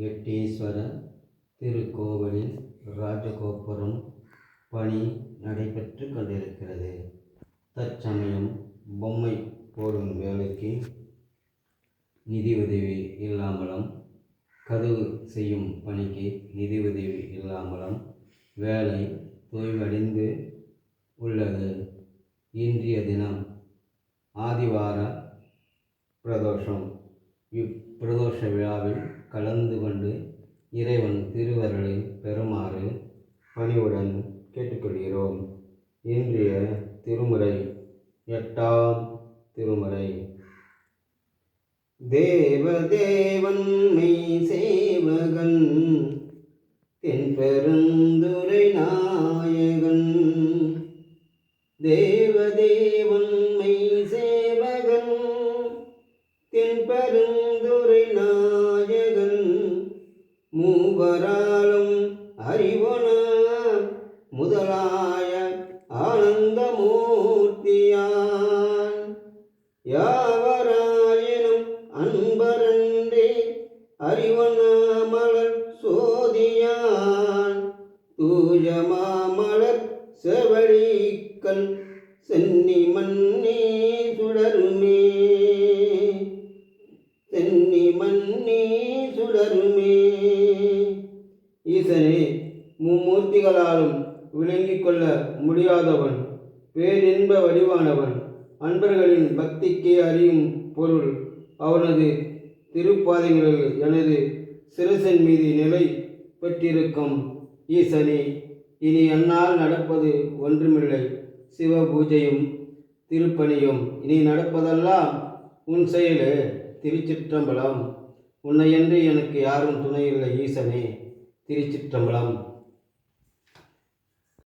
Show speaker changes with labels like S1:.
S1: எட்டீஸ்வரர் திருக்கோவிலில் ராஜகோபுரம் பணி நடைபெற்று கொண்டிருக்கிறது. தற்சமயம் பொம்மை போடும் வேலைக்கு நிதி உதவி இல்லாமலும், கதவு செய்யும் பணிக்கு நிதி உதவி இல்லாமலும் வேலை தொய்வடைந்து உள்ளது. இன்றைய தினம் ஆதிவார பிரதோஷம். இப்பிரதோஷ விழாவில் கலந்து கொண்டு இறைவன் திருவருளை பெறுமாறு பணிவுடன் கேட்டுக்கொள்கிறோம். இன்றைய திருமுறை 8ஆம் திருமுறை. தேவதேவன் மெய் சேவகன் தென்பெருந்துரை நாயகன். தேவதேவன் மெய் சேவகன் தென்பெருந்துரை நாயகன். மூவராலும் அறிவன முதலாய ஆனந்தமூர்த்தியான். யாவராயினும் அன்பரன்றே அறிவன மலர் சோதியான். தூயமாமலர் செவழிக்கண் சென்னி மன்னே சுடருமே. சென்னி மன்னே சுடருமே. ஈசனே, மும்மூர்த்திகளாலும் விளங்கிக் கொள்ள முடியாதவன், பேரின்ப வடிவானவன். அன்பர்களின் பக்திக்கே அறியும் பொருள். அவனது திருப்பாதங்களில் எனது சிரசின் மீது நிலை பெற்றிருக்கும் ஈசனே, இனி என்னால் நடப்பது ஒன்றுமில்லை. சிவ பூஜையும் திருப்பணியும் இனி நடப்பதெல்லாம் உன் செயலே. திருச்சிற்றம்பலம். உன்னையன்று எனக்கு யாரும் துணையில்லை ஈசனே. திருச்சிற்றம்பலம்.